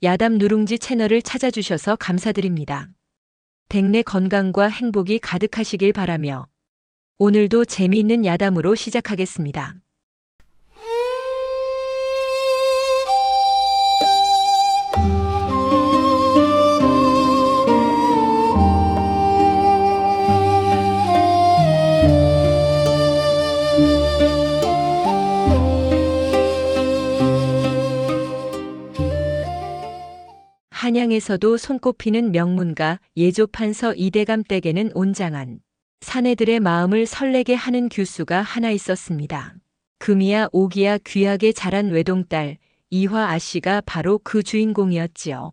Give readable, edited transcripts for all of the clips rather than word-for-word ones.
야담 누룽지 채널을 찾아주셔서 감사드립니다. 댁내 건강과 행복이 가득하시길 바라며 오늘도 재미있는 야담으로 시작하겠습니다. 한양에서도 손꼽히는 명문가 예조판서 이대감 댁에는 온장한 사내들의 마음을 설레게 하는 규수가 하나 있었습니다. 금이야 오기야 귀하게 자란 외동딸 이화 아씨가 바로 그 주인공이었지요.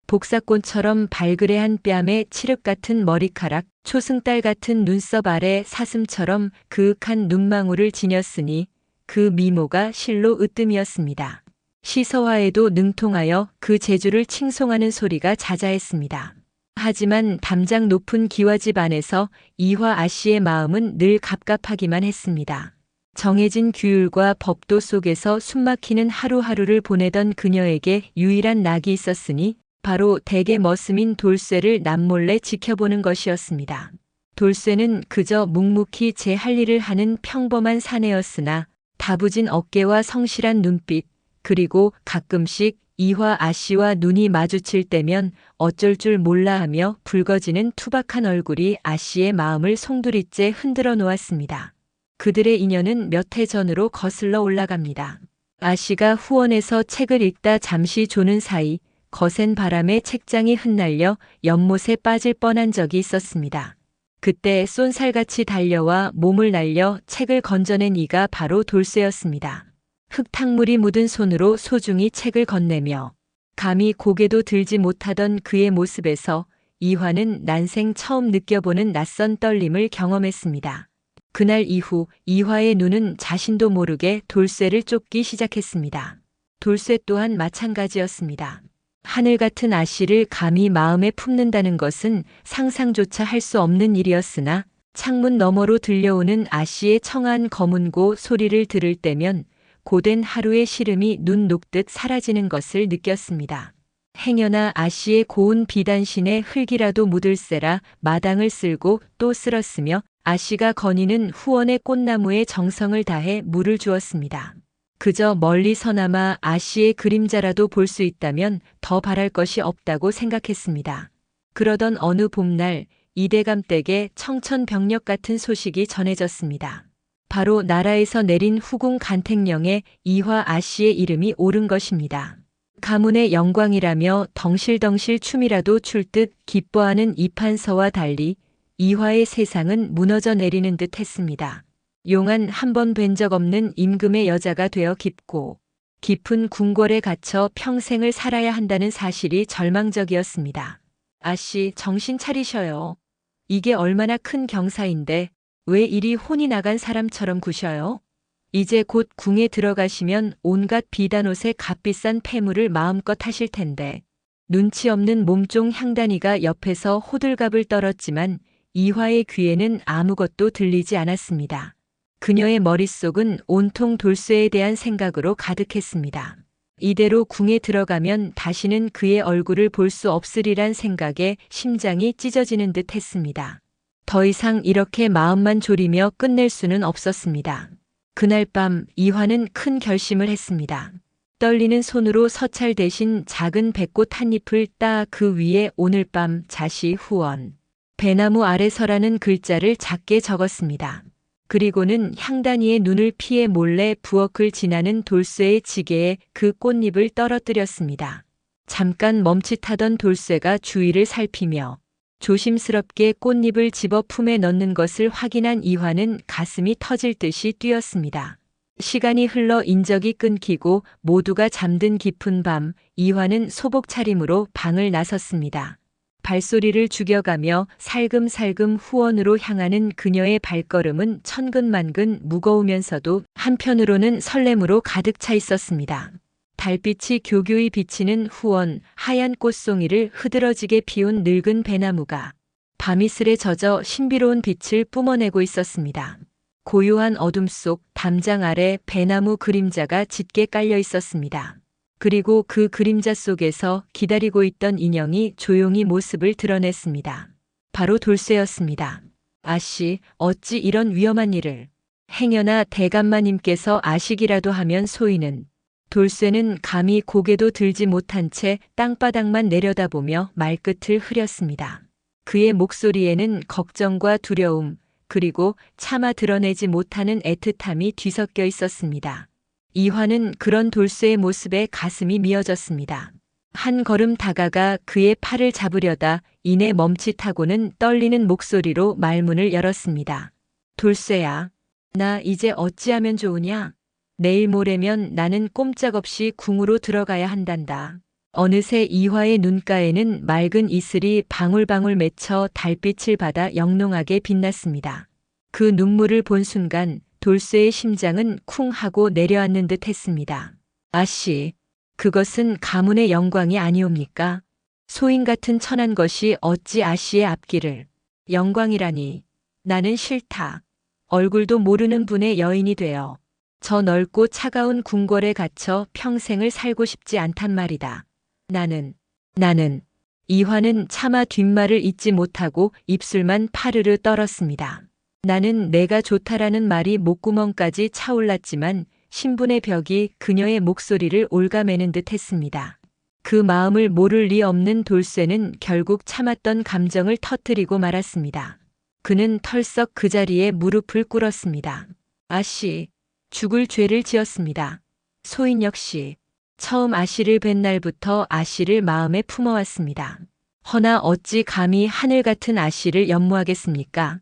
복사꽃처럼 발그레한 뺨에 칠흑 같은 머리카락, 초승달 같은 눈썹 아래 사슴처럼 그윽한 눈망울을 지녔으니 그 미모가 실로 으뜸이었습니다. 시서화에도 능통하여 그 재주를 칭송하는 소리가 자자했습니다. 하지만 담장 높은 기와집 안에서 이화 아씨의 마음은 늘 갑갑하기만 했습니다. 정해진 규율과 법도 속에서 숨막히는 하루하루를 보내던 그녀에게 유일한 낙이 있었으니 바로 댁의 머슴인 돌쇠를 남몰래 지켜보는 것이었습니다. 돌쇠는 그저 묵묵히 제 할 일을 하는 평범한 사내였으나 다부진 어깨와 성실한 눈빛, 그리고 가끔씩 이화 아씨와 눈이 마주칠 때면 어쩔 줄 몰라 하며 붉어지는 투박한 얼굴이 아씨의 마음을 송두리째 흔들어 놓았습니다. 그들의 인연은 몇 해 전으로 거슬러 올라갑니다. 아씨가 후원에서 책을 읽다 잠시 조는 사이 거센 바람에 책장이 흩날려 연못에 빠질 뻔한 적이 있었습니다. 그때 쏜살같이 달려와 몸을 날려 책을 건져낸 이가 바로 돌쇠였습니다. 흙탕물이 묻은 손으로 소중히 책을 건네며 감히 고개도 들지 못하던 그의 모습에서 이화는 난생 처음 느껴보는 낯선 떨림을 경험했습니다. 그날 이후 이화의 눈은 자신도 모르게 돌쇠를 쫓기 시작했습니다. 돌쇠 또한 마찬가지였습니다. 하늘 같은 아씨를 감히 마음에 품는다는 것은 상상조차 할 수 없는 일이었으나 창문 너머로 들려오는 아씨의 청아한 검은고 소리를 들을 때면 고된 하루의 시름이 눈 녹듯 사라지는 것을 느꼈습니다. 행여나 아씨의 고운 비단신에 흙이라도 묻을세라 마당을 쓸고 또 쓸었으며 아씨가 거니는 후원의 꽃나무에 정성을 다해 물을 주었습니다. 그저 멀리서나마 아씨의 그림자라도 볼 수 있다면 더 바랄 것이 없다고 생각했습니다. 그러던 어느 봄날 이대감 댁에 청천벽력 같은 소식이 전해졌습니다. 바로 나라에서 내린 후궁 간택령에 이화 아씨의 이름이 오른 것입니다. 가문의 영광이라며 덩실덩실 춤이라도 출 듯 기뻐하는 이판서와 달리 이화의 세상은 무너져 내리는 듯 했습니다. 용한 한 번 뵌 적 없는 임금의 여자가 되어 깊은 궁궐에 갇혀 평생을 살아야 한다는 사실이 절망적이었습니다. 아씨, 정신 차리셔요. 이게 얼마나 큰 경사인데 왜 이리 혼이 나간 사람처럼 구셔요? 이제 곧 궁에 들어가시면 온갖 비단옷에 값비싼 폐물을 마음껏 하실 텐데. 눈치 없는 몸종 향단이가 옆에서 호들갑을 떨었지만 이화의 귀에는 아무것도 들리지 않았습니다. 그녀의 머릿속은 온통 돌쇠에 대한 생각으로 가득했습니다. 이대로 궁에 들어가면 다시는 그의 얼굴을 볼 수 없으리란 생각에 심장이 찢어지는 듯 했습니다. 더 이상 이렇게 마음만 졸이며 끝낼 수는 없었습니다. 그날 밤 이화는 큰 결심을 했습니다. 떨리는 손으로 서찰 대신 작은 백꽃 한 잎을 따 그 위에 오늘 밤 자시 후원, 배나무 아래서라는 글자를 작게 적었습니다. 그리고는 향단이의 눈을 피해 몰래 부엌을 지나는 돌쇠의 지게에 그 꽃잎을 떨어뜨렸습니다. 잠깐 멈칫하던 돌쇠가 주위를 살피며 조심스럽게 꽃잎을 집어 품에 넣는 것을 확인한 이화는 가슴이 터질 듯이 뛰었습니다. 시간이 흘러 인적이 끊기고 모두가 잠든 깊은 밤, 이화는 소복 차림으로 방을 나섰습니다. 발소리를 죽여가며 살금살금 후원으로 향하는 그녀의 발걸음은 천근만근 무거우면서도 한편으로는 설렘으로 가득 차 있었습니다. 달빛이 교교히 비치는 후원, 하얀 꽃송이를 흐드러지게 피운 늙은 배나무가 밤이슬에 젖어 신비로운 빛을 뿜어내고 있었습니다. 고요한 어둠 속 담장 아래 배나무 그림자가 짙게 깔려 있었습니다. 그리고 그 그림자 속에서 기다리고 있던 인형이 조용히 모습을 드러냈습니다. 바로 돌쇠였습니다. 아씨, 어찌 이런 위험한 일을. 행여나 대감마님께서 아시기라도 하면 소인은. 돌쇠는 감히 고개도 들지 못한 채 땅바닥만 내려다보며 말끝을 흐렸습니다. 그의 목소리에는 걱정과 두려움, 그리고 차마 드러내지 못하는 애틋함이 뒤섞여 있었습니다. 이화는 그런 돌쇠의 모습에 가슴이 미어졌습니다. 한 걸음 다가가 그의 팔을 잡으려다 이내 멈칫하고는 떨리는 목소리로 말문을 열었습니다. 돌쇠야, 나 이제 어찌하면 좋으냐? 내일 모레면 나는 꼼짝없이 궁으로 들어가야 한단다. 어느새 이화의 눈가에는 맑은 이슬이 방울방울 맺혀 달빛을 받아 영롱하게 빛났습니다. 그 눈물을 본 순간 돌쇠의 심장은 쿵 하고 내려앉는 듯 했습니다. 아씨, 그것은 가문의 영광이 아니옵니까? 소인 같은 천한 것이 어찌 아씨의 앞길을. 영광이라니. 나는 싫다. 얼굴도 모르는 분의 여인이 되어 저 넓고 차가운 궁궐에 갇혀 평생을 살고 싶지 않단 말이다. 나는. 이화는 차마 뒷말을 잇지 못하고 입술만 파르르 떨었습니다. 나는 내가 좋다라는 말이 목구멍까지 차올랐지만 신분의 벽이 그녀의 목소리를 옭아매는 듯 했습니다. 그 마음을 모를 리 없는 돌쇠는 결국 참았던 감정을 터뜨리고 말았습니다. 그는 털썩 그 자리에 무릎을 꿇었습니다. 아씨, 죽을 죄를 지었습니다. 소인 역시 처음 아씨를 뵌 날부터 아씨를 마음에 품어왔습니다. 허나 어찌 감히 하늘 같은 아씨를 연모하겠습니까?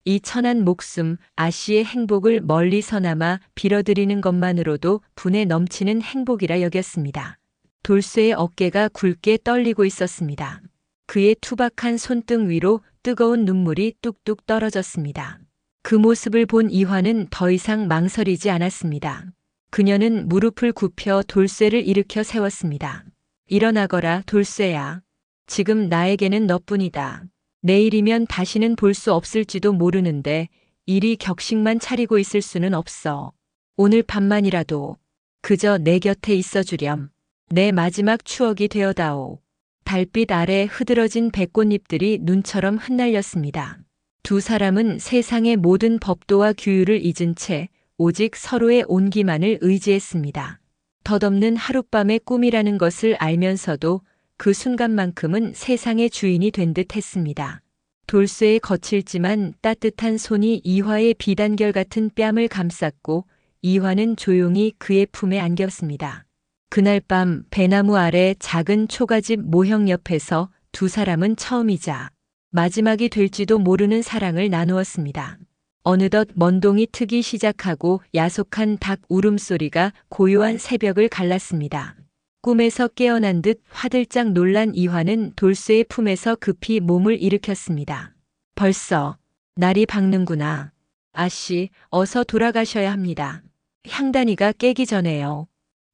이 천한 목숨, 아씨의 행복을 멀리서나마 빌어드리는 것만으로도 분에 넘치는 행복이라 여겼습니다. 돌쇠의 어깨가 굵게 떨리고 있었습니다. 그의 투박한 손등 위로 뜨거운 눈물이 뚝뚝 떨어졌습니다. 그 모습을 본 이화는 더 이상 망설이지 않았습니다. 그녀는 무릎을 굽혀 돌쇠를 일으켜 세웠습니다. 일어나거라, 돌쇠야. 지금 나에게는 너뿐이다. 내일이면 다시는 볼 수 없을지도 모르는데 이리 격식만 차리고 있을 수는 없어. 오늘 밤만이라도 그저 내 곁에 있어주렴. 내 마지막 추억이 되어다오. 달빛 아래 흐드러진 백꽃잎들이 눈처럼 흩날렸습니다. 두 사람은 세상의 모든 법도와 규율을 잊은 채 오직 서로의 온기만을 의지했습니다. 덧없는 하룻밤의 꿈이라는 것을 알면서도 그 순간만큼은 세상의 주인이 된 듯 했습니다. 돌쇠의 거칠지만 따뜻한 손이 이화의 비단결 같은 뺨을 감쌌고 이화는 조용히 그의 품에 안겼습니다. 그날 밤 배나무 아래 작은 초가집 모형 옆에서 두 사람은 처음이자 마지막이 될지도 모르는 사랑을 나누었습니다. 어느덧 먼동이 트기 시작하고 야속한 닭 울음소리가 고요한 새벽을 갈랐습니다. 꿈에서 깨어난 듯 화들짝 놀란 이화는 돌쇠의 품에서 급히 몸을 일으켰습니다. 벌써 날이 밝는구나. 아씨, 어서 돌아가셔야 합니다. 향단이가 깨기 전에요.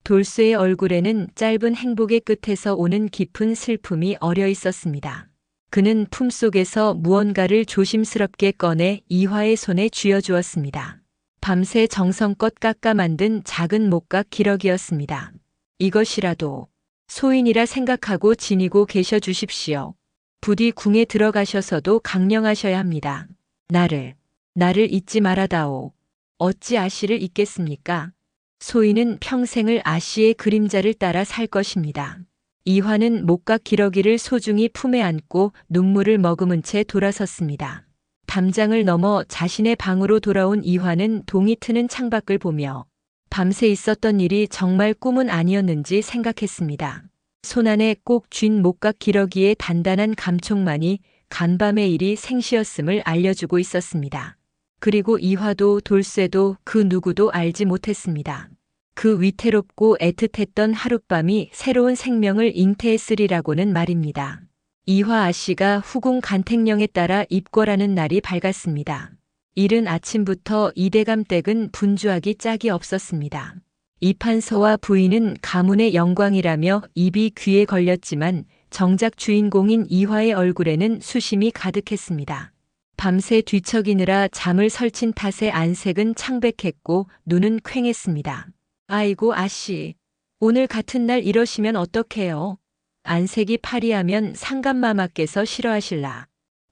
돌쇠의 얼굴에는 짧은 행복의 끝에서 오는 깊은 슬픔이 어려 있었습니다. 그는 품속에서 무언가를 조심스럽게 꺼내 이화의 손에 쥐어주었습니다. 밤새 정성껏 깎아 만든 작은 목각 기러기였습니다. 이것이라도 소인이라 생각하고 지니고 계셔 주십시오. 부디 궁에 들어가셔서도 강령하셔야 합니다. 나를 잊지 말아다오. 어찌 아씨를 잊겠습니까? 소인은 평생을 아씨의 그림자를 따라 살 것입니다. 이화는 목각 기러기를 소중히 품에 안고 눈물을 머금은 채 돌아섰습니다. 담장을 넘어 자신의 방으로 돌아온 이화는 동이 트는 창밖을 보며 밤새 있었던 일이 정말 꿈은 아니었는지 생각했습니다. 손안에 꼭 쥔 목각 기러기의 단단한 감촉만이 간밤의 일이 생시였음을 알려주고 있었습니다. 그리고 이화도 돌쇠도 그 누구도 알지 못했습니다. 그 위태롭고 애틋했던 하룻밤이 새로운 생명을 잉태했으리라고는 말입니다. 이화 아씨가 후궁 간택령에 따라 입궐하는 날이 밝았습니다. 이른 아침부터 이대감 댁은 분주하기 짝이 없었습니다. 이판서와 부인은 가문의 영광이라며 입이 귀에 걸렸지만 정작 주인공인 이화의 얼굴에는 수심이 가득했습니다. 밤새 뒤척이느라 잠을 설친 탓에 안색은 창백했고 눈은 퀭했습니다. 아이고 아씨, 오늘 같은 날 이러시면 어떡해요? 안색이 파리하면 상감마마께서 싫어하실라.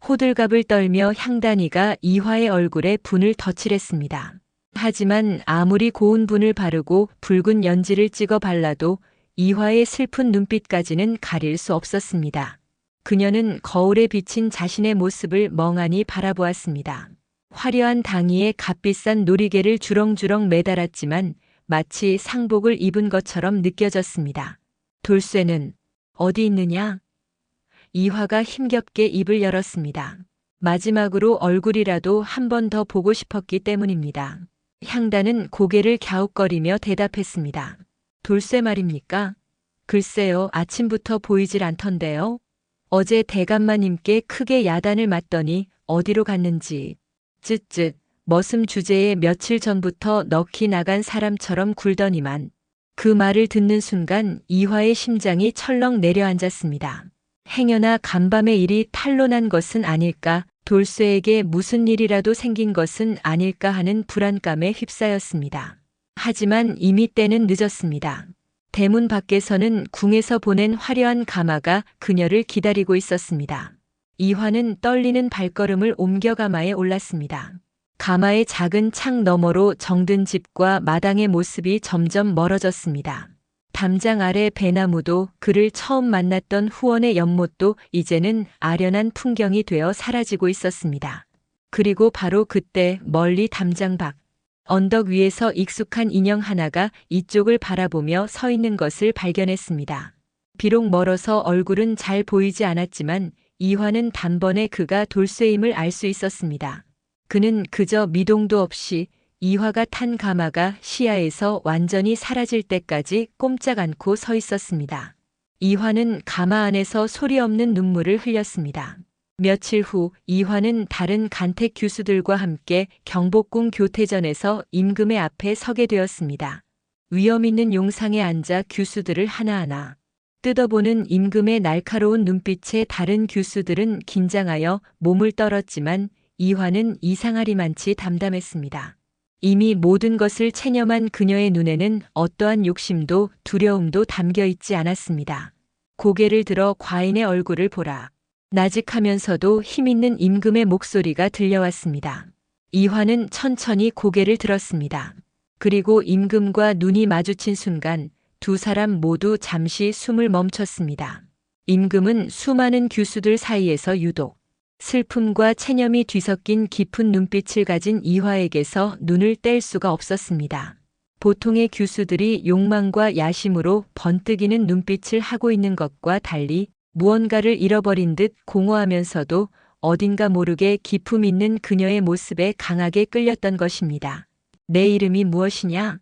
호들갑을 떨며 향단이가 이화의 얼굴에 분을 덧칠했습니다. 하지만 아무리 고운 분을 바르고 붉은 연지를 찍어 발라도 이화의 슬픈 눈빛까지는 가릴 수 없었습니다. 그녀는 거울에 비친 자신의 모습을 멍하니 바라보았습니다. 화려한 당이에 값비싼 놀이개를 주렁주렁 매달았지만 마치 상복을 입은 것처럼 느껴졌습니다. 돌쇠는 어디 있느냐? 이화가 힘겹게 입을 열었습니다. 마지막으로 얼굴이라도 한 번 더 보고 싶었기 때문입니다. 향단은 고개를 갸웃거리며 대답했습니다. 돌쇠 말입니까? 글쎄요, 아침부터 보이질 않던데요. 어제 대감마님께 크게 야단을 맞더니 어디로 갔는지. 쯧쯧, 머슴 주제에 며칠 전부터 넋이 나간 사람처럼 굴더니만. 그 말을 듣는 순간 이화의 심장이 철렁 내려앉았습니다. 행여나 간밤에 일이 탄로난 것은 아닐까, 돌쇠에게 무슨 일이라도 생긴 것은 아닐까 하는 불안감에 휩싸였습니다. 하지만 이미 때는 늦었습니다. 대문 밖에서는 궁에서 보낸 화려한 가마가 그녀를 기다리고 있었습니다. 이화는 떨리는 발걸음을 옮겨 가마에 올랐습니다. 가마의 작은 창 너머로 정든 집과 마당의 모습이 점점 멀어졌습니다. 담장 아래 배나무도 그를 처음 만났던 후원의 연못도 이제는 아련한 풍경이 되어 사라지고 있었습니다. 그리고 바로 그때 멀리 담장 밖 언덕 위에서 익숙한 인형 하나가 이쪽을 바라보며 서 있는 것을 발견했습니다. 비록 멀어서 얼굴은 잘 보이지 않았지만 이화는 단번에 그가 돌쇠임을 알 수 있었습니다. 그는 그저 미동도 없이 이화가 탄 가마가 시야에서 완전히 사라질 때까지 꼼짝 않고 서 있었습니다. 이화는 가마 안에서 소리 없는 눈물을 흘렸습니다. 며칠 후 이화는 다른 간택 교수들과 함께 경복궁 교태전에서 임금의 앞에 서게 되었습니다. 위험 있는 용상에 앉아 교수들을 하나하나 뜯어보는 임금의 날카로운 눈빛에 다른 교수들은 긴장하여 몸을 떨었지만 이화는 이상하리만치 담담했습니다. 이미 모든 것을 체념한 그녀의 눈에는 어떠한 욕심도 두려움도 담겨 있지 않았습니다. 고개를 들어 과인의 얼굴을 보라. 나직하면서도 힘있는 임금의 목소리가 들려왔습니다. 이화는 천천히 고개를 들었습니다. 그리고 임금과 눈이 마주친 순간 두 사람 모두 잠시 숨을 멈췄습니다. 임금은 수많은 교수들 사이에서 유독 슬픔과 체념이 뒤섞인 깊은 눈빛을 가진 이화에게서 눈을 뗄 수가 없었습니다. 보통의 교수들이 욕망과 야심으로 번뜩이는 눈빛을 하고 있는 것과 달리 무언가를 잃어버린 듯 공허하면서도 어딘가 모르게 기품 있는 그녀의 모습에 강하게 끌렸던 것입니다. 내 이름이 무엇이냐?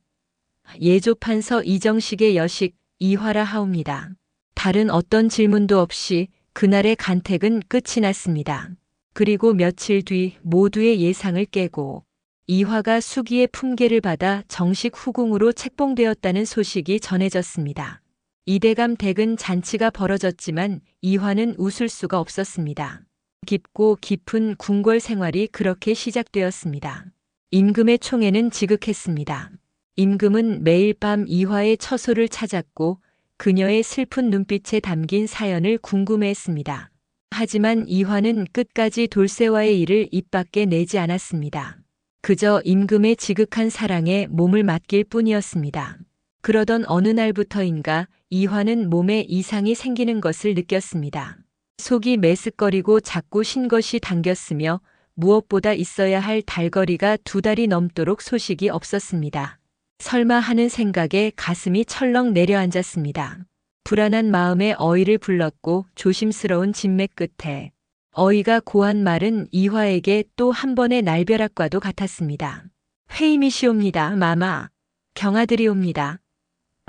예조판서 이정식의 여식 이화라 하옵니다. 다른 어떤 질문도 없이 그날의 간택은 끝이 났습니다. 그리고 며칠 뒤 모두의 예상을 깨고 이화가 수기의 품계를 받아 정식 후궁으로 책봉되었다는 소식이 전해졌습니다. 이대감 댁은 잔치가 벌어졌지만 이화는 웃을 수가 없었습니다. 깊고 깊은 궁궐 생활이 그렇게 시작되었습니다. 임금의 총애는 지극했습니다. 임금은 매일 밤 이화의 처소를 찾았고 그녀의 슬픈 눈빛에 담긴 사연을 궁금해했습니다. 하지만 이화는 끝까지 돌쇠와의 일을 입 밖에 내지 않았습니다. 그저 임금의 지극한 사랑에 몸을 맡길 뿐이었습니다. 그러던 어느 날부터인가 이화는 몸에 이상이 생기는 것을 느꼈습니다. 속이 메스꺼리고 자꾸 신 것이 당겼으며 무엇보다 있어야 할 달거리가 2달이 넘도록 소식이 없었습니다. 설마 하는 생각에 가슴이 철렁 내려앉았습니다. 불안한 마음에 어이를 불렀고 조심스러운 진맥 끝에 어이가 고한 말은 이화에게 또 한 번의 날벼락과도 같았습니다. 회임이시옵니다, 마마. 경아들이옵니다.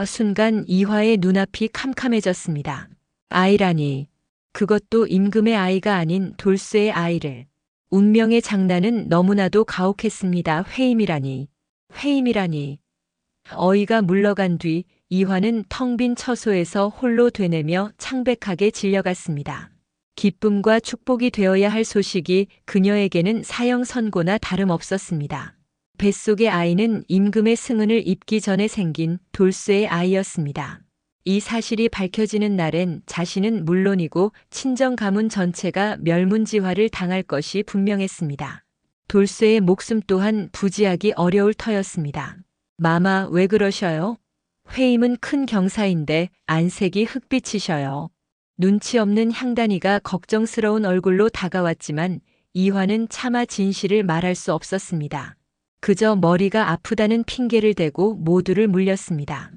순간 이화의 눈앞이 캄캄해졌습니다. 아이라니. 그것도 임금의 아이가 아닌 돌쇠의 아이를. 운명의 장난은 너무나도 가혹했습니다. 회임이라니. 회임이라니. 어이가 물러간 뒤 이화는 텅 빈 처소에서 홀로 되뇌며 창백하게 질려갔습니다. 기쁨과 축복이 되어야 할 소식이 그녀에게는 사형 선고나 다름없었습니다. 뱃속의 아이는 임금의 승은을 입기 전에 생긴 돌쇠의 아이였습니다. 이 사실이 밝혀지는 날엔 자신은 물론이고 친정 가문 전체가 멸문지화를 당할 것이 분명했습니다. 돌쇠의 목숨 또한 부지하기 어려울 터였습니다. 마마, 왜 그러셔요? 회임은 큰 경사인데 안색이 흑빛이셔요. 눈치 없는 향단이가 걱정스러운 얼굴로 다가왔지만 이화는 차마 진실을 말할 수 없었습니다. 그저 머리가 아프다는 핑계를 대고 모두를 물렸습니다.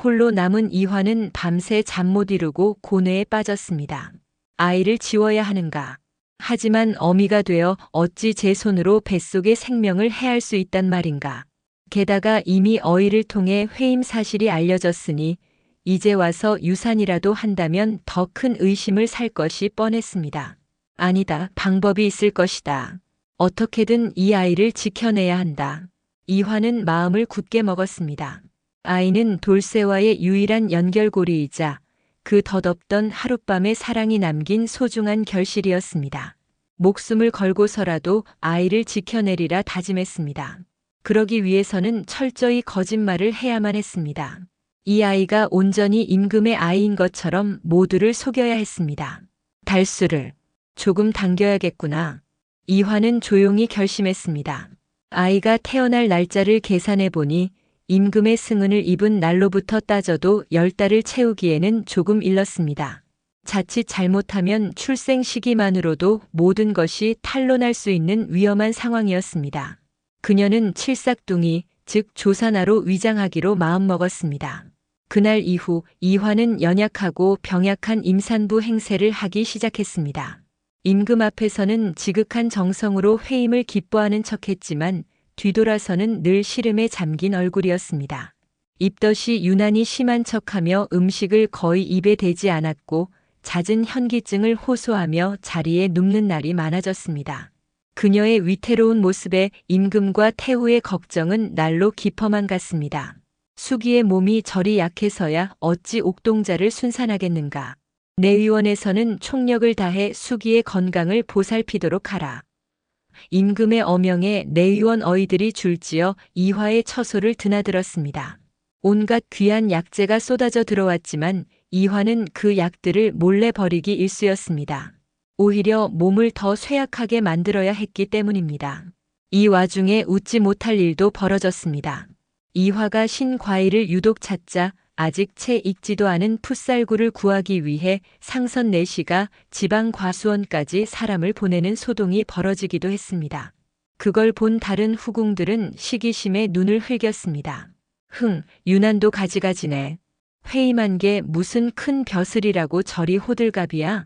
홀로 남은 이화는 밤새 잠 못 이루고 고뇌에 빠졌습니다. 아이를 지워야 하는가? 하지만 어미가 되어 어찌 제 손으로 뱃속의 생명을 해할 수 있단 말인가? 게다가 이미 어이를 통해 회임 사실이 알려졌으니 이제 와서 유산이라도 한다면 더 큰 의심을 살 것이 뻔했습니다. 아니다, 방법이 있을 것이다. 어떻게든 이 아이를 지켜내야 한다. 이화는 마음을 굳게 먹었습니다. 아이는 돌쇠와의 유일한 연결고리이자 그 덧없던 하룻밤의 사랑이 남긴 소중한 결실이었습니다. 목숨을 걸고서라도 아이를 지켜내리라 다짐했습니다. 그러기 위해서는 철저히 거짓말을 해야만 했습니다. 이 아이가 온전히 임금의 아이인 것처럼 모두를 속여야 했습니다. 달수를 조금 당겨야겠구나. 이화는 조용히 결심했습니다. 아이가 태어날 날짜를 계산해 보니 임금의 승은을 입은 날로부터 따져도 10달을 채우기에는 조금 일렀습니다. 자칫 잘못하면 출생 시기만으로도 모든 것이 탄로날 수 있는 위험한 상황이었습니다. 그녀는 칠삭둥이, 즉 조사나로 위장하기로 마음먹었습니다. 그날 이후 이화는 연약하고 병약한 임산부 행세를 하기 시작했습니다. 임금 앞에서는 지극한 정성으로 회임을 기뻐하는 척했지만 뒤돌아서는 늘 시름에 잠긴 얼굴이었습니다. 입덧이 유난히 심한 척하며 음식을 거의 입에 대지 않았고 잦은 현기증을 호소하며 자리에 눕는 날이 많아졌습니다. 그녀의 위태로운 모습에 임금과 태후의 걱정은 날로 깊어만 갔습니다. 수기의 몸이 저리 약해서야 어찌 옥동자를 순산하겠는가. 내의원에서는 총력을 다해 수기의 건강을 보살피도록 하라. 임금의 어명에 내의원 어이들이 줄지어 이화의 처소를 드나들었습니다. 온갖 귀한 약재가 쏟아져 들어왔지만 이화는 그 약들을 몰래 버리기 일쑤였습니다. 오히려 몸을 더 쇠약하게 만들어야 했기 때문입니다. 이 와중에 웃지 못할 일도 벌어졌습니다. 이화가 신과일을 유독 찾자 아직 채 익지도 않은 풋살구를 구하기 위해 상선 내시가 지방 과수원까지 사람을 보내는 소동이 벌어지기도 했습니다. 그걸 본 다른 후궁들은 시기심에 눈을 흘겼습니다. 유난도 가지가지네. 회임한 게 무슨 큰 벼슬이라고 저리 호들갑이야?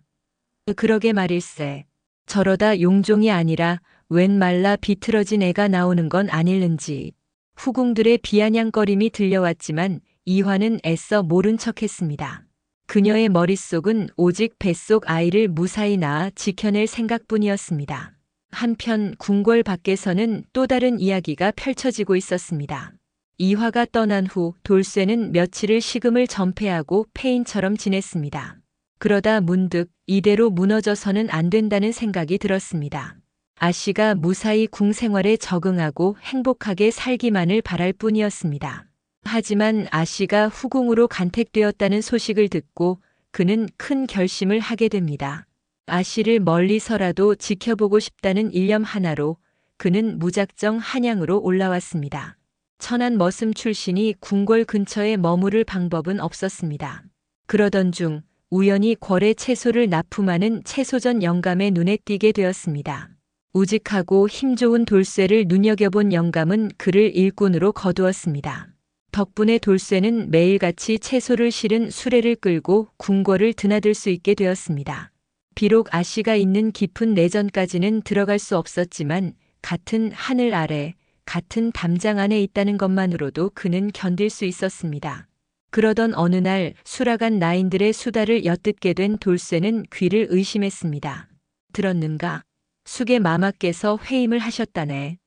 그러게 말일세. 저러다 용종이 아니라 웬 말라 비틀어진 애가 나오는 건 아닐는지. 후궁들의 비아냥거림이 들려왔지만 이화는 애써 모른 척했습니다. 그녀의 머릿속은 오직 뱃속 아이를 무사히 낳아 지켜낼 생각뿐이었습니다. 한편 궁궐 밖에서는 또 다른 이야기가 펼쳐지고 있었습니다. 이화가 떠난 후 돌쇠는 며칠을 식음을 전폐하고 폐인처럼 지냈습니다. 그러다 문득 이대로 무너져서는 안 된다는 생각이 들었습니다. 아씨가 무사히 궁 생활에 적응하고 행복하게 살기만을 바랄 뿐이었습니다. 하지만 아씨가 후궁으로 간택되었다는 소식을 듣고 그는 큰 결심을 하게 됩니다. 아씨를 멀리서라도 지켜보고 싶다는 일념 하나로 그는 무작정 한양으로 올라왔습니다. 천한 머슴 출신이 궁궐 근처에 머무를 방법은 없었습니다. 그러던 중 우연히 궐에 채소를 납품하는 채소전 영감의 눈에 띄게 되었습니다. 우직하고 힘 좋은 돌쇠를 눈여겨본 영감은 그를 일꾼으로 거두었습니다. 덕분에 돌쇠는 매일같이 채소를 실은 수레를 끌고 궁궐을 드나들 수 있게 되었습니다. 비록 아씨가 있는 깊은 내전까지는 들어갈 수 없었지만 같은 하늘 아래, 같은 담장 안에 있다는 것만으로도 그는 견딜 수 있었습니다. 그러던 어느 날 수라간 나인들의 수다를 엿듣게 된 돌쇠는 귀를 의심했습니다. 들었는가? 숙의 마마께서 회임을 하셨다네.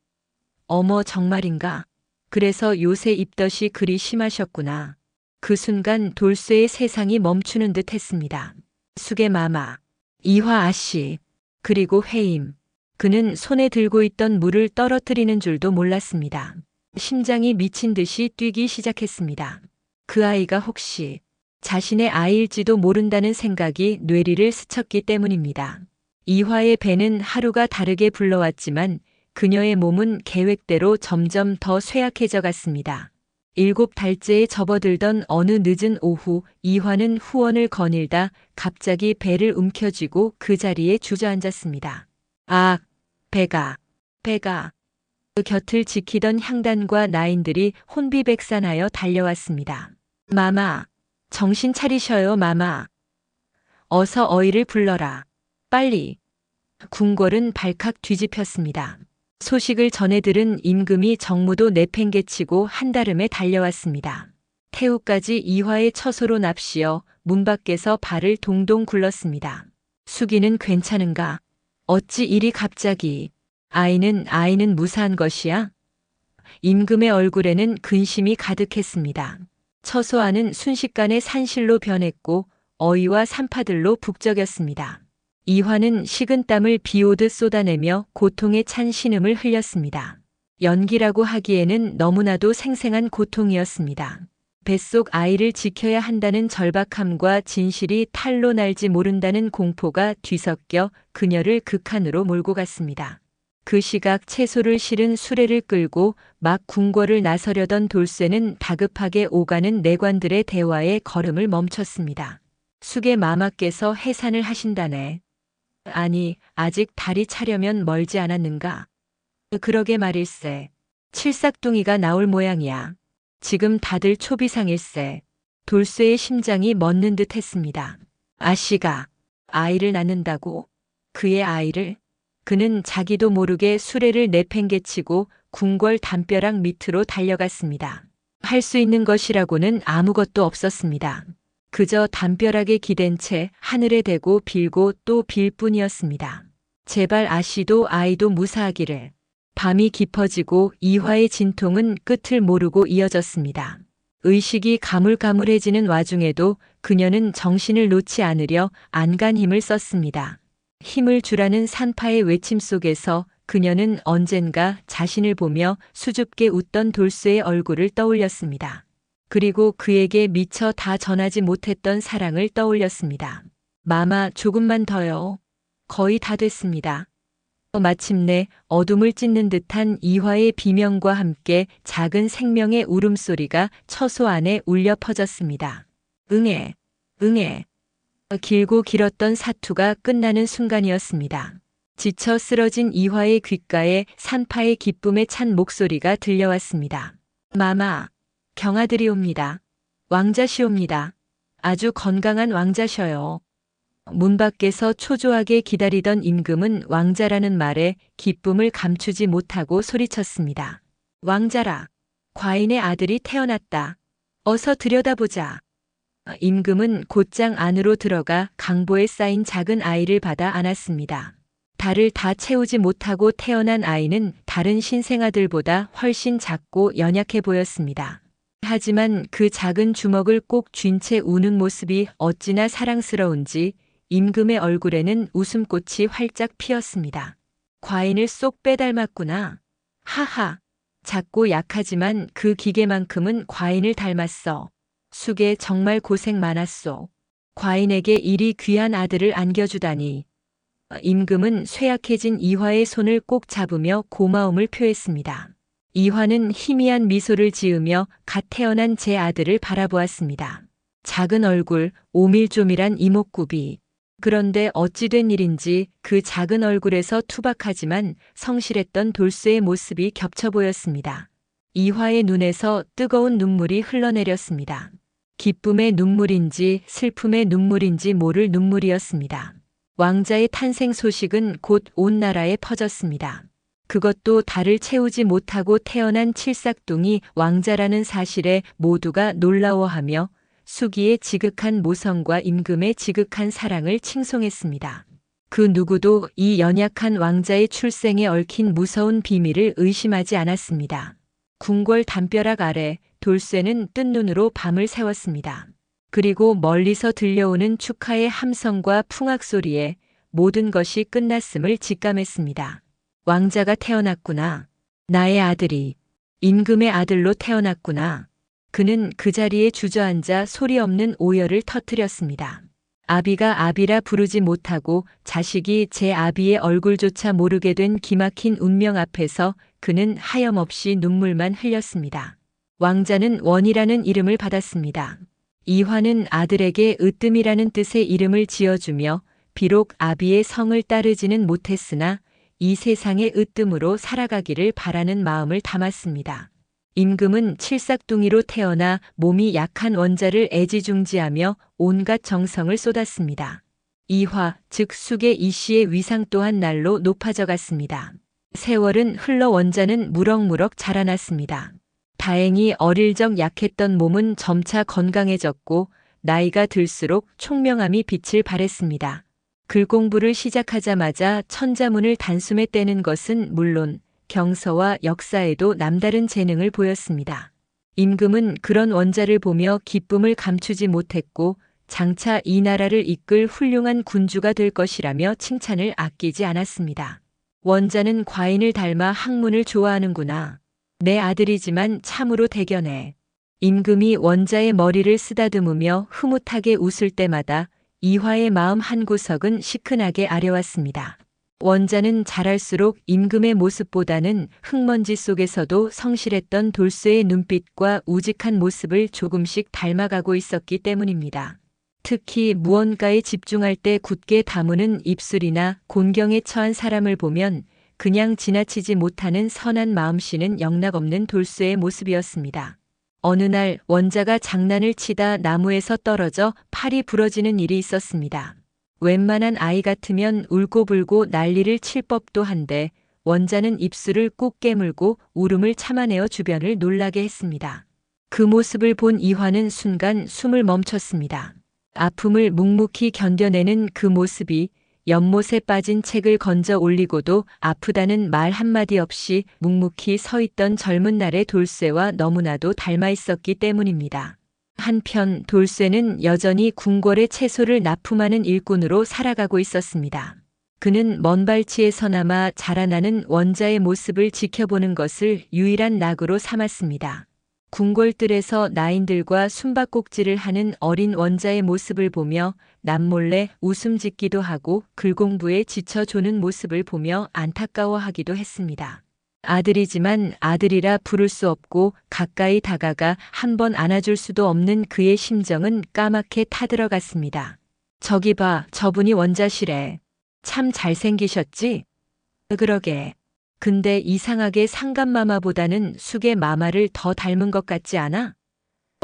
어머, 정말인가? 그래서 요새 입덧이 그리 심하셨구나. 그 순간 돌쇠의 세상이 멈추는 듯 했습니다. 숙의 마마, 이화 아씨, 그리고 회임. 그는 손에 들고 있던 물을 떨어뜨리는 줄도 몰랐습니다. 심장이 미친 듯이 뛰기 시작했습니다. 그 아이가 혹시 자신의 아이일지도 모른다는 생각이 뇌리를 스쳤기 때문입니다. 이화의 배는 하루가 다르게 불러왔지만 그녀의 몸은 계획대로 점점 더 쇠약해져 갔습니다. 7달째에 접어들던 어느 늦은 오후, 이화는 후원을 거닐다 갑자기 배를 움켜쥐고 그 자리에 주저앉았습니다. 아, 배가. 그 곁을 지키던 향단과 나인들이 혼비백산하여 달려왔습니다. 마마, 정신 차리셔요, 마마. 어서 어이를 불러라. 빨리. 궁궐은 발칵 뒤집혔습니다. 소식을 전해 들은 임금이 정무도 내팽개치고 한달음에 달려왔습니다. 태우까지 이화의 처소로 납시어 문 밖에서 발을 동동 굴렀습니다. 수기는 괜찮은가? 어찌 이리 갑자기? 아이는 무사한 것이야? 임금의 얼굴에는 근심이 가득했습니다. 처소 안은 순식간에 산실로 변했고 어이와 산파들로 북적였습니다. 이화는 식은땀을 비오듯 쏟아내며 고통에 찬 신음을 흘렸습니다. 연기라고 하기에는 너무나도 생생한 고통이었습니다. 뱃속 아이를 지켜야 한다는 절박함과 진실이 탈로 날지 모른다는 공포가 뒤섞여 그녀를 극한으로 몰고 갔습니다. 그 시각 채소를 실은 수레를 끌고 막 궁궐을 나서려던 돌쇠는 다급하게 오가는 내관들의 대화에 걸음을 멈췄습니다. 숙의 마마께서 해산을 하신다네. 아니, 아직 달이 차려면 멀지 않았는가? 그러게 말일세. 칠삭둥이가 나올 모양이야. 지금 다들 초비상일세. 돌쇠의 심장이 멎는 듯 했습니다. 아씨가 아이를 낳는다고? 그의 아이를? 그는 자기도 모르게 수레를 내팽개치고 궁궐 담벼락 밑으로 달려갔습니다. 할 수 있는 것이라고는 아무것도 없었습니다. 그저 담벼락에 기댄 채 하늘에 대고 빌고 또 빌 뿐이었습니다. 제발 아씨도 아이도 무사하기를. 밤이 깊어지고 이화의 진통은 끝을 모르고 이어졌습니다. 의식이 가물가물해지는 와중에도 그녀는 정신을 놓지 않으려 안간 힘을 썼습니다. 힘을 주라는 산파의 외침 속에서 그녀는 언젠가 자신을 보며 수줍게 웃던 돌쇠의 얼굴을 떠올렸습니다. 그리고 그에게 미처 다 전하지 못했던 사랑을 떠올렸습니다. 마마, 조금만 더요. 거의 다 됐습니다. 마침내 어둠을 찢는 듯한 이화의 비명과 함께 작은 생명의 울음소리가 처소 안에 울려 퍼졌습니다. 응애. 길고 길었던 사투가 끝나는 순간이었습니다. 지쳐 쓰러진 이화의 귓가에 산파의 기쁨에 찬 목소리가 들려왔습니다. 마마. 경아들이 옵니다. 왕자시옵니다. 아주 건강한 왕자셔요. 문 밖에서 초조하게 기다리던 임금은 왕자라는 말에 기쁨을 감추지 못하고 소리쳤습니다. 왕자라, 과인의 아들이 태어났다. 어서 들여다보자. 임금은 곧장 안으로 들어가 강보에 쌓인 작은 아이를 받아 안았습니다. 달을 다 채우지 못하고 태어난 아이는 다른 신생아들보다 훨씬 작고 연약해 보였습니다. 하지만 그 작은 주먹을 꼭 쥔 채 우는 모습이 어찌나 사랑스러운지 임금의 얼굴에는 웃음꽃이 활짝 피었습니다. 과인을 쏙 빼닮았구나. 하하. 작고 약하지만 그 기계만큼은 과인을 닮았어. 숙에 정말 고생 많았소. 과인에게 이리 귀한 아들을 안겨주다니. 임금은 쇠약해진 이화의 손을 꼭 잡으며 고마움을 표했습니다. 이화는 희미한 미소를 지으며 갓 태어난 제 아들을 바라보았습니다. 작은 얼굴, 오밀조밀한 이목구비. 그런데 어찌 된 일인지 그 작은 얼굴에서 투박하지만 성실했던 돌쇠의 모습이 겹쳐 보였습니다. 이화의 눈에서 뜨거운 눈물이 흘러내렸습니다. 기쁨의 눈물인지 슬픔의 눈물인지 모를 눈물이었습니다. 왕자의 탄생 소식은 곧 온 나라에 퍼졌습니다. 그것도 달을 채우지 못하고 태어난 칠삭둥이 왕자라는 사실에 모두가 놀라워하며 수기의 지극한 모성과 임금의 지극한 사랑을 칭송했습니다. 그 누구도 이 연약한 왕자의 출생에 얽힌 무서운 비밀을 의심하지 않았습니다. 궁궐 담벼락 아래 돌쇠는 뜬 눈으로 밤을 새웠습니다. 그리고 멀리서 들려오는 축하의 함성과 풍악 소리에 모든 것이 끝났음을 직감했습니다. 왕자가 태어났구나. 나의 아들이 임금의 아들로 태어났구나. 그는 그 자리에 주저앉아 소리 없는 오열을 터뜨렸습니다. 아비가 아비라 부르지 못하고 자식이 제 아비의 얼굴조차 모르게 된 기막힌 운명 앞에서 그는 하염없이 눈물만 흘렸습니다. 왕자는 원이라는 이름을 받았습니다. 이화는 아들에게 으뜸이라는 뜻의 이름을 지어주며 비록 아비의 성을 따르지는 못했으나 이 세상의 으뜸으로 살아가기를 바라는 마음을 담았습니다. 임금은 칠삭둥이로 태어나 몸이 약한 원자를 애지중지하며 온갖 정성을 쏟았습니다. 이화, 즉 숙의 이씨의 위상 또한 날로 높아져 갔습니다. 세월은 흘러 원자는 무럭무럭 자라났습니다. 다행히 어릴 적 약했던 몸은 점차 건강해졌고 나이가 들수록 총명함이 빛을 발했습니다. 글 공부를 시작하자마자 천자문을 단숨에 떼는 것은 물론 경서와 역사에도 남다른 재능을 보였습니다. 임금은 그런 원자를 보며 기쁨을 감추지 못했고 장차 이 나라를 이끌 훌륭한 군주가 될 것이라며 칭찬을 아끼지 않았습니다. 원자는 과인을 닮아 학문을 좋아하는구나. 내 아들이지만 참으로 대견해. 임금이 원자의 머리를 쓰다듬으며 흐뭇하게 웃을 때마다 이화의 마음 한구석은 시큰하게 아려왔습니다. 원자는 자랄수록 임금의 모습보다는 흙먼지 속에서도 성실했던 돌쇠의 눈빛과 우직한 모습을 조금씩 닮아가고 있었기 때문입니다. 특히 무언가에 집중할 때 굳게 다무는 입술이나 곤경에 처한 사람을 보면 그냥 지나치지 못하는 선한 마음씨는 영락없는 돌쇠의 모습이었습니다. 어느 날 원자가 장난을 치다 나무에서 떨어져 팔이 부러지는 일이 있었습니다. 웬만한 아이 같으면 울고불고 난리를 칠 법도 한데 원자는 입술을 꾹 깨물고 울음을 참아내어 주변을 놀라게 했습니다. 그 모습을 본 이화는 순간 숨을 멈췄습니다. 아픔을 묵묵히 견뎌내는 그 모습이 연못에 빠진 책을 건져 올리고도 아프다는 말 한마디 없이 묵묵히 서 있던 젊은 날의 돌쇠와 너무나도 닮아 있었기 때문입니다. 한편 돌쇠는 여전히 궁궐의 채소를 납품하는 일꾼으로 살아가고 있었습니다. 그는 먼 발치에서나마 자라나는 원자의 모습을 지켜보는 것을 유일한 낙으로 삼았습니다. 궁궐들에서 나인들과 숨바꼭질을 하는 어린 원자의 모습을 보며 남몰래 웃음 짓기도 하고 글 공부에 지쳐 조는 모습을 보며 안타까워하기도 했습니다. 아들이지만 아들이라 부를 수 없고 가까이 다가가 한 번 안아줄 수도 없는 그의 심정은 까맣게 타들어갔습니다. 저기 봐, 저분이 원자시래. 참 잘생기셨지? 그러게. 근데 이상하게 상감마마보다는 숙의 마마를 더 닮은 것 같지 않아?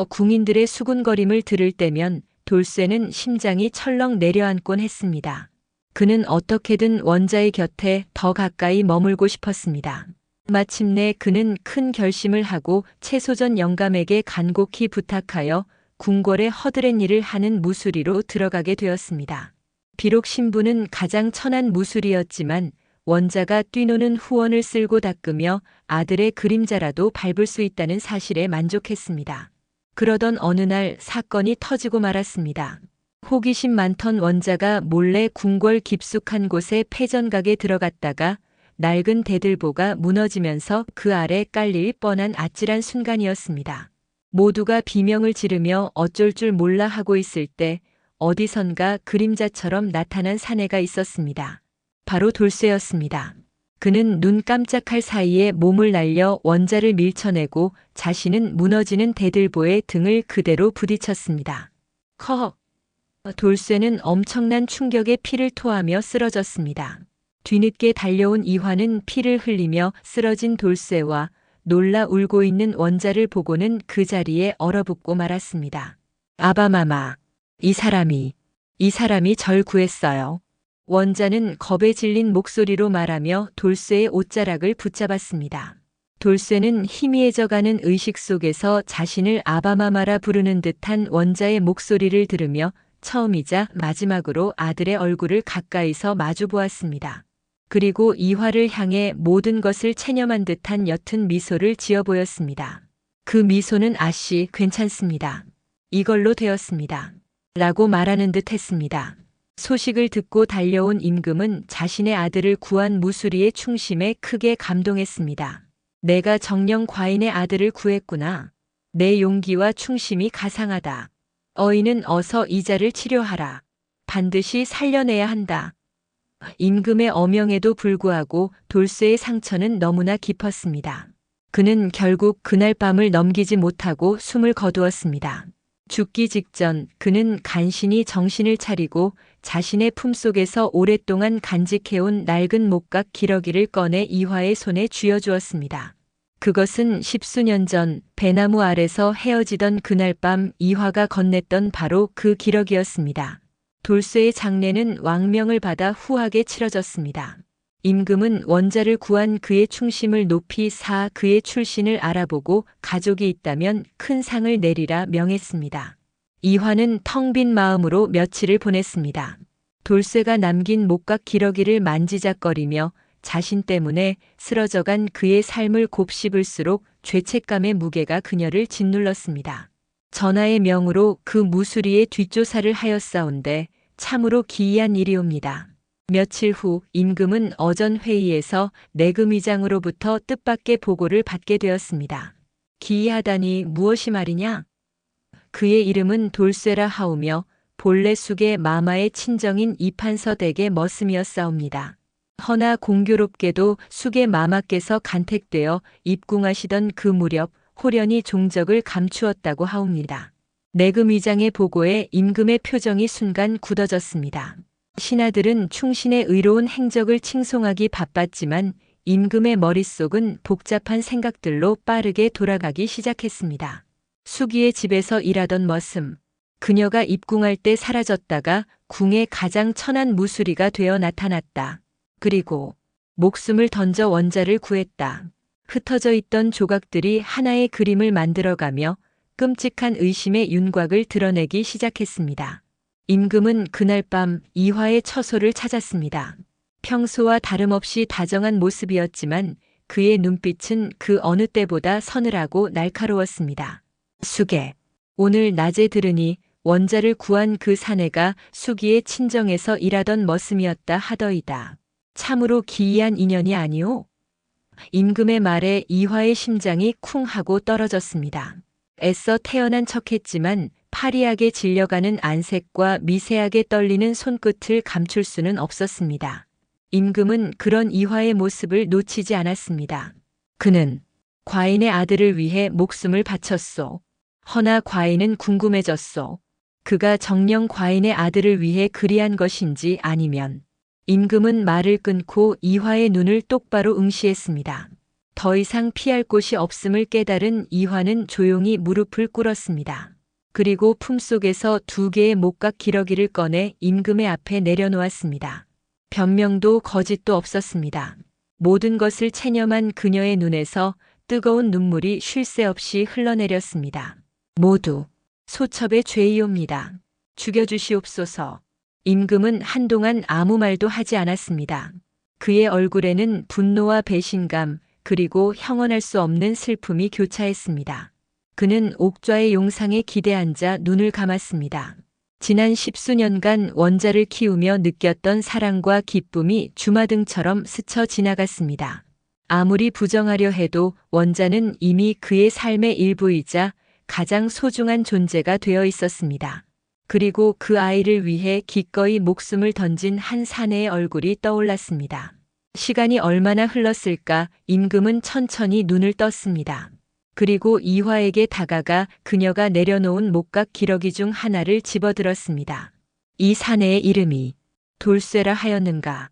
궁인들의 수군거림을 들을 때면 돌쇠는 심장이 철렁 내려앉곤 했습니다. 그는 어떻게든 원자의 곁에 더 가까이 머물고 싶었습니다. 마침내 그는 큰 결심을 하고 채소전 영감에게 간곡히 부탁하여 궁궐의 허드렛 일을 하는 무수리로 들어가게 되었습니다. 비록 신부는 가장 천한 무술이었지만 원자가 뛰노는 후원을 쓸고 닦으며 아들의 그림자라도 밟을 수 있다는 사실에 만족했습니다. 그러던 어느 날 사건이 터지고 말았습니다. 호기심 많던 원자가 몰래 궁궐 깊숙한 곳에 패전각에 들어갔다가 낡은 대들보가 무너지면서 그 아래 깔릴 뻔한 아찔한 순간이었습니다. 모두가 비명을 지르며 어쩔 줄 몰라 하고 있을 때 어디선가 그림자처럼 나타난 사내가 있었습니다. 바로 돌쇠였습니다. 그는 눈 깜짝할 사이에 몸을 날려 원자를 밀쳐내고 자신은 무너지는 대들보에 등을 그대로 부딪혔습니다. 커! 돌쇠는 엄청난 충격에 피를 토하며 쓰러졌습니다. 뒤늦게 달려온 이화는 피를 흘리며 쓰러진 돌쇠와 놀라 울고 있는 원자를 보고는 그 자리에 얼어붙고 말았습니다. 아바마마, 이 사람이 절 구했어요. 원자는 겁에 질린 목소리로 말하며 돌쇠의 옷자락을 붙잡았습니다. 돌쇠는 희미해져가는 의식 속에서 자신을 아바마마라 부르는 듯한 원자의 목소리를 들으며 처음이자 마지막으로 아들의 얼굴을 가까이서 마주 보았습니다. 그리고 이화를 향해 모든 것을 체념한 듯한 옅은 미소를 지어 보였습니다. 그 미소는 아씨 괜찮습니다. 이걸로 되었습니다. 라고 말하는 듯 했습니다. 소식을 듣고 달려온 임금은 자신의 아들을 구한 무수리의 충심에 크게 감동했습니다. 내가 정령 과인의 아들을 구했구나. 내 용기와 충심이 가상하다. 어인은 어서 이자를 치료하라. 반드시 살려내야 한다. 임금의 어명에도 불구하고 돌쇠의 상처는 너무나 깊었습니다. 그는 결국 그날 밤을 넘기지 못하고 숨을 거두었습니다. 죽기 직전 그는 간신히 정신을 차리고 자신의 품속에서 오랫동안 간직해온 낡은 목각 기러기를 꺼내 이화의 손에 쥐어주었습니다. 그것은 십수년 전 배나무 아래서 헤어지던 그날 밤 이화가 건넸던 바로 그 기러기였습니다. 돌쇠의 장례는 왕명을 받아 후하게 치러졌습니다. 임금은 원자를 구한 그의 충심을 높이 사 그의 출신을 알아보고 가족이 있다면 큰 상을 내리라 명했습니다. 이화는 텅 빈 마음으로 며칠을 보냈습니다. 돌쇠가 남긴 목각 기러기를 만지작거리며 자신 때문에 쓰러져간 그의 삶을 곱씹을수록 죄책감의 무게가 그녀를 짓눌렀습니다. 전하의 명으로 그 무수리의 뒷조사를 하였사온데 참으로 기이한 일이옵니다. 며칠 후 임금은 어전 회의에서 내금의장으로부터 뜻밖의 보고를 받게 되었습니다. 기이하다니 무엇이 말이냐? 그의 이름은 돌쇠라 하오며 본래 숙의 마마의 친정인 이판서 댁의 머슴이었사옵니다. 허나 공교롭게도 숙의 마마께서 간택되어 입궁하시던 그 무렵 호련히 종적을 감추었다고 하옵니다. 내금의장의 보고에 임금의 표정이 순간 굳어졌습니다. 신하들은 충신의 의로운 행적을 칭송하기 바빴지만 임금의 머릿속은 복잡한 생각들로 빠르게 돌아가기 시작했습니다. 수기의 집에서 일하던 머슴, 그녀가 입궁할 때 사라졌다가 궁의 가장 천한 무수리가 되어 나타났다. 그리고 목숨을 던져 원자를 구했다. 흩어져 있던 조각들이 하나의 그림을 만들어가며 끔찍한 의심의 윤곽을 드러내기 시작했습니다. 임금은 그날 밤 이화의 처소를 찾았습니다. 평소와 다름없이 다정한 모습이었지만 그의 눈빛은 그 어느 때보다 서늘하고 날카로웠습니다. 수계, 오늘 낮에 들으니 원자를 구한 그 사내가 수기의 친정에서 일하던 머슴이었다 하더이다. 참으로 기이한 인연이 아니오? 임금의 말에 이화의 심장이 쿵 하고 떨어졌습니다. 애써 태어난 척했지만 파리하게 질려가는 안색과 미세하게 떨리는 손끝을 감출 수는 없었습니다. 임금은 그런 이화의 모습을 놓치지 않았습니다. 그는 과인의 아들을 위해 목숨을 바쳤소. 허나 과인은 궁금해졌소. 그가 정녕 과인의 아들을 위해 그리한 것인지 아니면. 임금은 말을 끊고 이화의 눈을 똑바로 응시했습니다. 더 이상 피할 곳이 없음을 깨달은 이화는 조용히 무릎을 꿇었습니다. 그리고 품속에서 2개의 목각 기러기를 꺼내 임금의 앞에 내려놓았습니다. 변명도 거짓도 없었습니다. 모든 것을 체념한 그녀의 눈에서 뜨거운 눈물이 쉴 새 없이 흘러내렸습니다. 모두 소첩의 죄이옵니다. 죽여주시옵소서. 임금은 한동안 아무 말도 하지 않았습니다. 그의 얼굴에는 분노와 배신감 그리고 형언할 수 없는 슬픔이 교차했습니다. 그는 옥좌의 용상에 기대앉아 눈을 감았습니다. 지난 10수년간 원자를 키우며 느꼈던 사랑과 기쁨이 주마등처럼 스쳐 지나갔습니다. 아무리 부정하려 해도 원자는 이미 그의 삶의 일부이자 가장 소중한 존재가 되어 있었습니다. 그리고 그 아이를 위해 기꺼이 목숨을 던진 한 사내의 얼굴이 떠올랐습니다. 시간이 얼마나 흘렀을까 임금은 천천히 눈을 떴습니다. 그리고 이화에게 다가가 그녀가 내려놓은 목각 기러기 중 하나를 집어들었습니다. 이 사내의 이름이 돌쇠라 하였는가?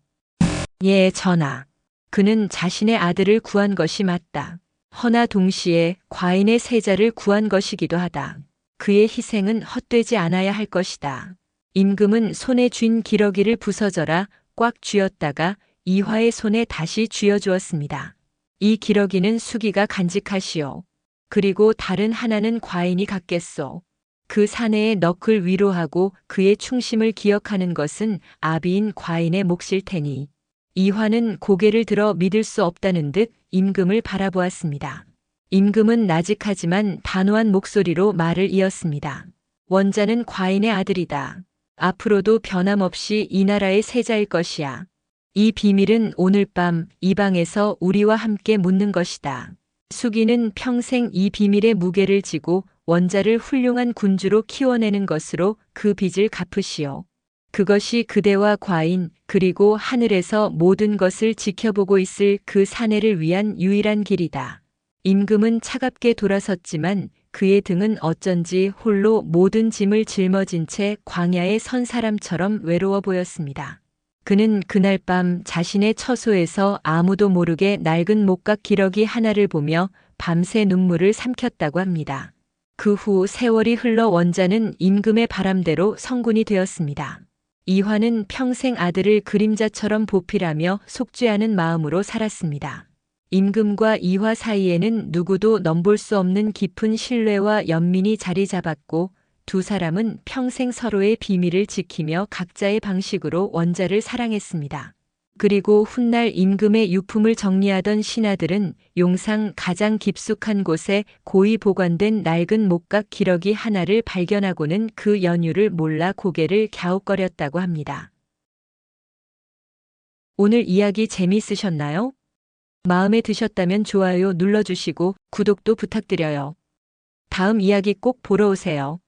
예, 전하. 그는 자신의 아들을 구한 것이 맞다. 허나 동시에 과인의 세자를 구한 것이기도 하다. 그의 희생은 헛되지 않아야 할 것이다. 임금은 손에 쥔 기러기를 부서져라 꽉 쥐었다가 이화의 손에 다시 쥐어주었습니다. 이 기러기는 수기가 간직하시오. 그리고 다른 하나는 과인이 갖겠소. 그 사내의 넋을 위로하고 그의 충심을 기억하는 것은 아비인 과인의 몫일 테니. 이화는 고개를 들어 믿을 수 없다는 듯 임금을 바라보았습니다. 임금은 나직하지만 단호한 목소리로 말을 이었습니다. 원자는 과인의 아들이다. 앞으로도 변함없이 이 나라의 세자일 것이야. 이 비밀은 오늘 밤 이 방에서 우리와 함께 묻는 것이다. 수기는 평생 이 비밀의 무게를 지고 원자를 훌륭한 군주로 키워내는 것으로 그 빚을 갚으시오. 그것이 그대와 과인 그리고 하늘에서 모든 것을 지켜보고 있을 그 사내를 위한 유일한 길이다. 임금은 차갑게 돌아섰지만 그의 등은 어쩐지 홀로 모든 짐을 짊어진 채 광야에 선 사람처럼 외로워 보였습니다. 그는 그날 밤 자신의 처소에서 아무도 모르게 낡은 목각 기러기 하나를 보며 밤새 눈물을 삼켰다고 합니다. 그 후 세월이 흘러 원자는 임금의 바람대로 성군이 되었습니다. 이화는 평생 아들을 그림자처럼 보필하며 속죄하는 마음으로 살았습니다. 임금과 이화 사이에는 누구도 넘볼 수 없는 깊은 신뢰와 연민이 자리 잡았고 두 사람은 평생 서로의 비밀을 지키며 각자의 방식으로 원자를 사랑했습니다. 그리고 훗날 임금의 유품을 정리하던 신하들은 용상 가장 깊숙한 곳에 고이 보관된 낡은 목각 기러기 하나를 발견하고는 그 연유를 몰라 고개를 갸웃거렸다고 합니다. 오늘 이야기 재미있으셨나요? 마음에 드셨다면 좋아요 눌러주시고 구독도 부탁드려요. 다음 이야기 꼭 보러 오세요.